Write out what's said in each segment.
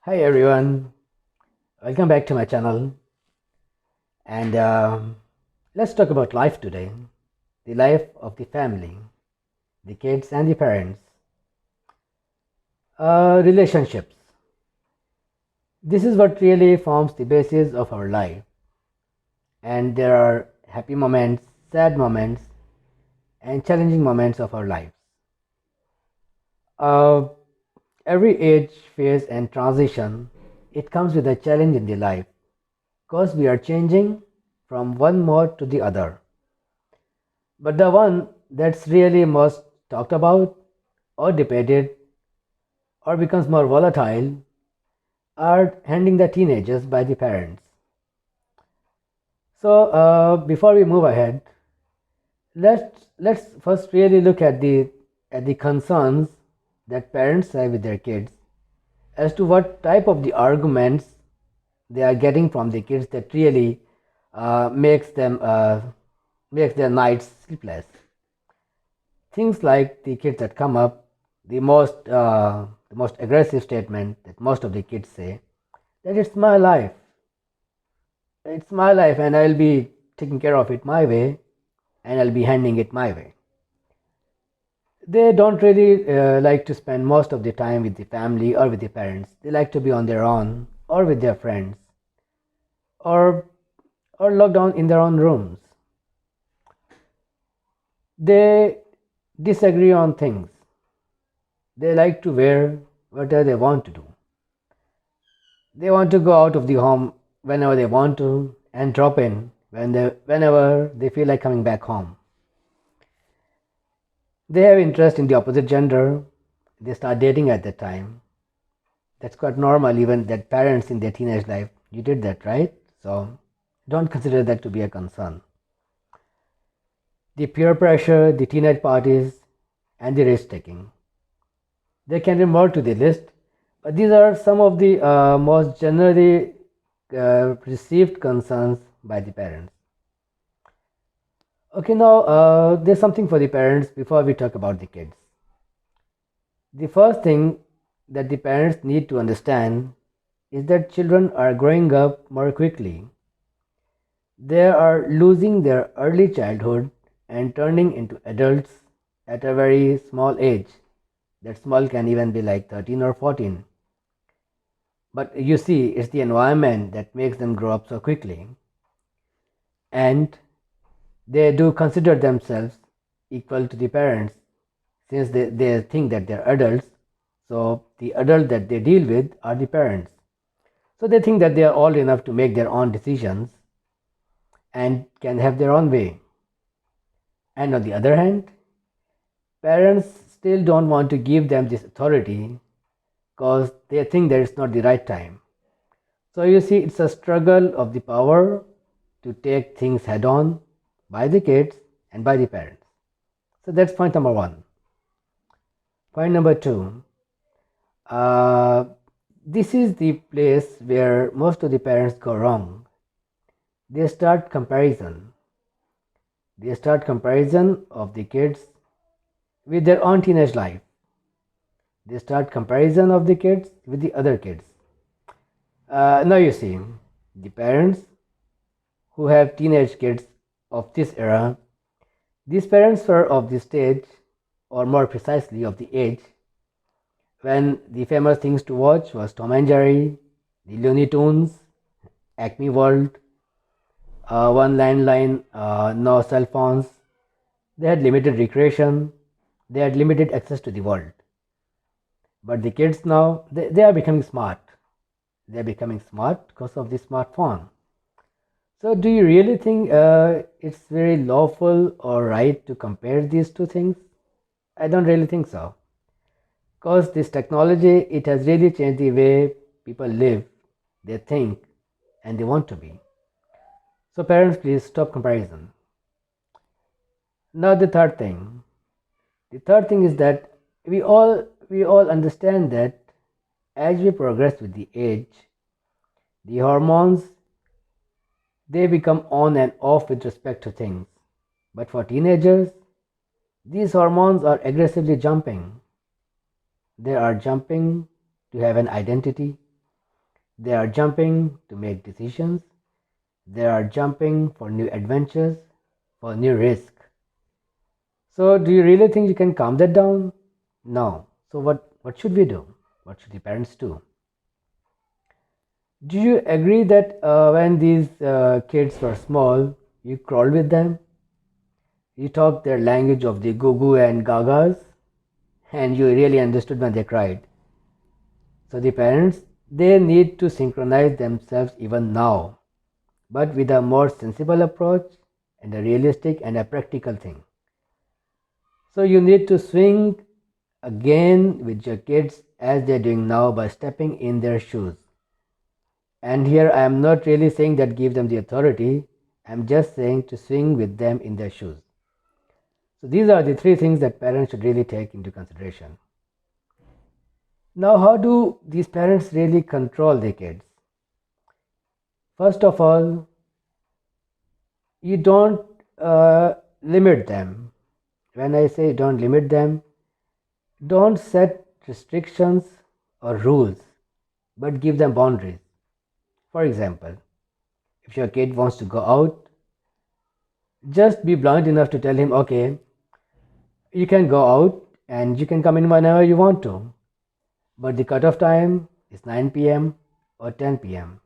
Hi everyone, welcome back to my channel. And let's talk about life today, the life of the family, the kids and the parents, relationships. This is what really forms the basis of our life. And there are happy moments, sad moments, and challenging moments of our lives. Uh, every age, phase, and transition, it comes with a challenge in the life because we are changing from one mode to the other. But the one that's really most talked about or debated or becomes more volatile are handling the teenagers by the parents. So before we move ahead, let's first really look at the concerns that parents have with their kids as to what type of the arguments they are getting from the kids that really makes their nights sleepless. Things like the kids that come up, the most aggressive statement that most of the kids say, that it's my life, and I'll be taking care of it my way, and I'll be handling it my way. They don't really like to spend most of the time with the family or with the parents. They like to be on their own or with their friends, or locked down in their own rooms. They disagree on things. They like to wear whatever they want to do. They want to go out of the home whenever they want to and drop in whenever they feel like coming back home. They have interest in the opposite gender. They start dating at that time. That's quite normal, even that parents in their teenage life, you did that, right? So don't consider that to be a concern. The peer pressure, the teenage parties, and the risk taking. There can be more to the list, but these are some of the most generally received concerns by the parents. Okay, now there's something for the parents before we talk about the kids. The first thing that the parents need to understand is that children are growing up more quickly. They are losing their early childhood and turning into adults at a very small age. That small can even be like 13 or 14. But you see, it's the environment that makes them grow up so quickly. And they do consider themselves equal to the parents since they think that they're adults. So the adult that they deal with are the parents. So they think that they are old enough to make their own decisions and can have their own way. And on the other hand, parents still don't want to give them this authority because they think that it's not the right time. So you see, it's a struggle of the power to take things head on by the kids and by the parents. So that's point number one. Point number two, uh, this is the place where most of the parents go wrong. They start comparison. They start comparison of the kids with their own teenage life. They start comparison of the kids with the other kids. Now you see, the parents who have teenage kids of this era, these parents were of the stage, or more precisely of the age, when the famous things to watch was Tom and Jerry, the Looney Tunes, Acme World, one landline, no cell phones. They had limited recreation. They had limited access to the world. But the kids now, they are becoming smart. They are becoming smart because of the smartphone. So, do you really think it's very lawful or right to compare these two things? I don't really think so. Because this technology, it has really changed the way people live, they think, and they want to be. So, parents, please stop comparison. Now, the third thing. The third thing is that we all understand that as we progress with the age, the hormones, they become on and off with respect to things. But for teenagers, these hormones are aggressively jumping. They are jumping to have an identity. They are jumping to make decisions. They are jumping for new adventures, for new risk. So, do you really think you can calm that down? No. So, what should we do? What should the parents do? Do you agree that when these kids were small, you crawled with them? You talked their language of the goo goo and gagas, and you really understood when they cried. So the parents, they need to synchronize themselves even now, but with a more sensible approach and a realistic and a practical thing. So you need to swing again with your kids as they're doing now by stepping in their shoes. And here I am not really saying that give them the authority, I'm just saying to swing with them in their shoes. So these are the three things that parents should really take into consideration. Now, how do these parents really control their kids? First of all, you don't limit them. When I say don't limit them, don't set restrictions or rules, but give them boundaries. For example, if your kid wants to go out, just be blunt enough to tell him, okay, you can go out and you can come in whenever you want to, but the cutoff time is 9 p.m. or 10 p.m.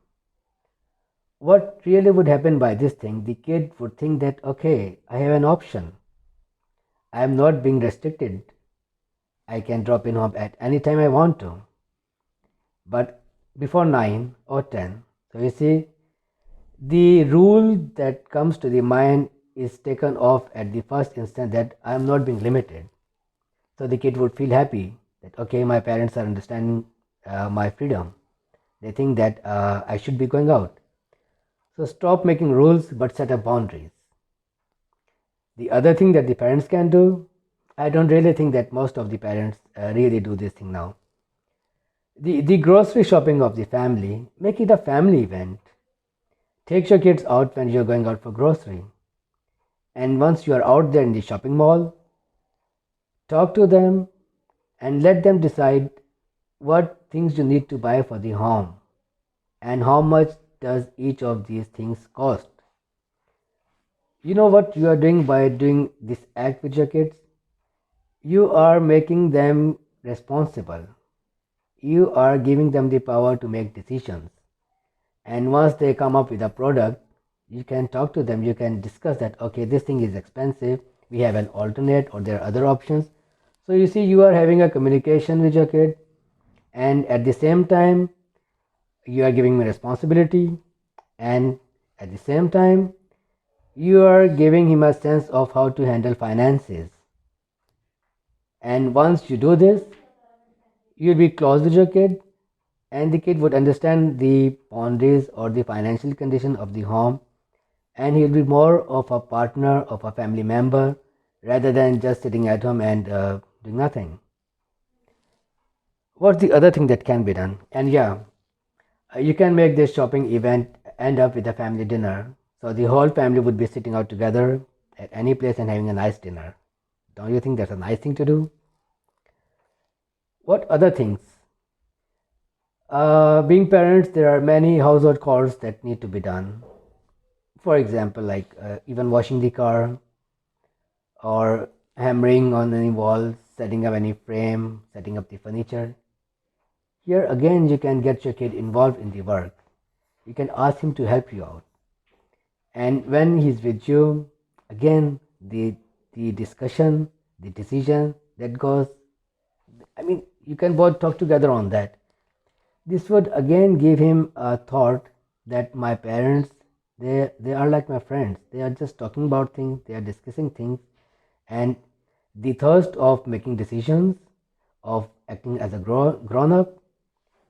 What really would happen by this thing? The kid would think that, okay, I have an option. I am not being restricted. I can drop in home at any time I want to, but before 9 or 10. So you see, the rule that comes to the mind is taken off at the first instant that I am not being limited. So the kid would feel happy that, okay, my parents are understanding my freedom. They think that I should be going out. So stop making rules but set up boundaries. The other thing that the parents can do, I don't really think that most of the parents really do this thing now. The grocery shopping of the family, make it a family event. Take your kids out when you're going out for grocery. And once you are out there in the shopping mall, talk to them and let them decide what things you need to buy for the home and how much does each of these things cost. You know what you are doing by doing this act with your kids? You are making them responsible. You are giving them the power to make decisions. And once they come up with a product, you can talk to them, you can discuss that, okay, this thing is expensive, we have an alternate or there are other options. So you see, you are having a communication with your kid, and at the same time, you are giving him responsibility, and at the same time, you are giving him a sense of how to handle finances. And once you do this, you'll be close with your kid, and the kid would understand the boundaries or the financial condition of the home, and he'll be more of a partner, of a family member, rather than just sitting at home and doing nothing. What's the other thing that can be done? And yeah, you can make this shopping event end up with a family dinner. So the whole family would be sitting out together at any place and having a nice dinner. Don't you think that's a nice thing to do? What other things? Being parents, there are many household chores that need to be done. For example, like even washing the car or hammering on any walls, setting up any frame, setting up the furniture. Here again, you can get your kid involved in the work. You can ask him to help you out. And when he's with you, again, the discussion, the decision that goes, I mean, you can both talk together on that. This would again give him a thought that my parents, they are like my friends. They are just talking about things, they are discussing things, and the thirst of making decisions, of acting as a grown up,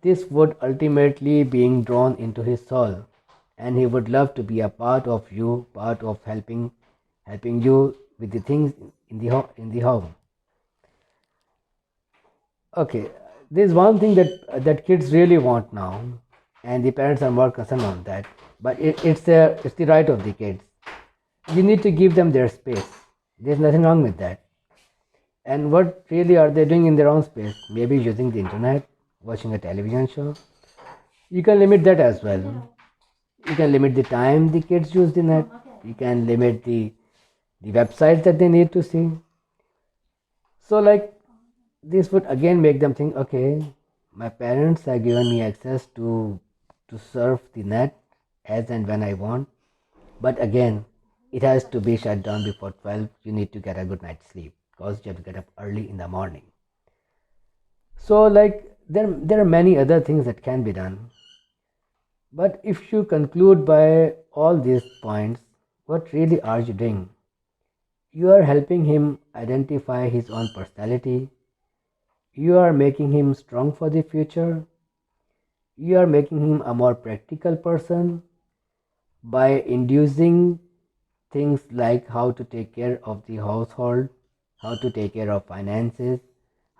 this would ultimately being drawn into his soul, and he would love to be a part of you, part of helping you with the things in the home. Okay, there's one thing that kids really want now, and the parents are more concerned on that. But it's the right of the kids. You need to give them their space. There's nothing wrong with that. And what really are they doing in their own space? Maybe using the internet, watching a television show. You can limit that as well. You can limit the time the kids use the net. You can limit the websites that they need to see. So like this would again make them think, okay, my parents have given me access to surf the net as and when I want. But again, it has to be shut down before 12. You need to get a good night's sleep because you have to get up early in the morning. So like there are many other things that can be done. But if you conclude by all these points, what really are you doing? You are helping him identify his own personality. You are making him strong for the future. You are making him a more practical person by inducing things like how to take care of the household, how to take care of finances,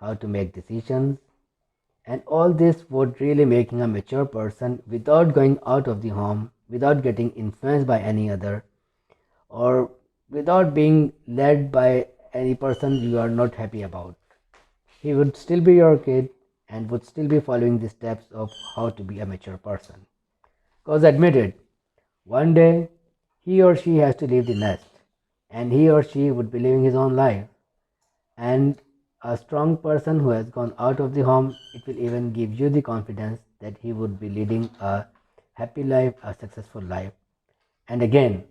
how to make decisions. And all this would really make him a mature person without going out of the home, without getting influenced by any other, or without being led by any person you are not happy about. He would still be your kid and would still be following the steps of how to be a mature person. Because admit it, one day he or she has to leave the nest and he or she would be living his own life. And a strong person who has gone out of the home, it will even give you the confidence that he would be leading a happy life, a successful life. And again,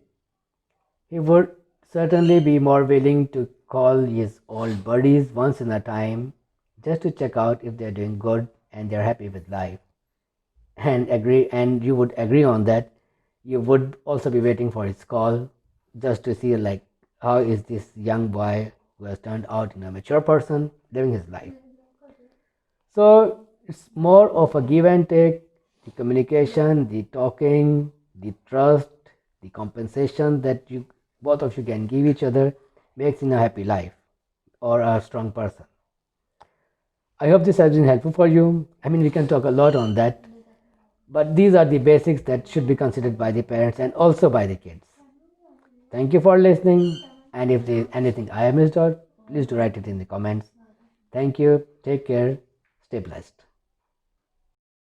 he would certainly be more willing to call his old buddies once in a time just to check out if they're doing good and they're happy with life. And you would agree on that. You would also be waiting for his call just to see like how is this young boy who has turned out in a mature person living his life. So it's more of a give and take, the communication, the talking, the trust, the compensation that you both of you can give each other makes in a happy life or a strong person. I hope this has been helpful for you. I mean, we can talk a lot on that, but these are the basics that should be considered by the parents and also by the kids. Thank you for listening. And if there is anything I have missed out, please do write it in the comments. Thank you. Take care. Stay blessed.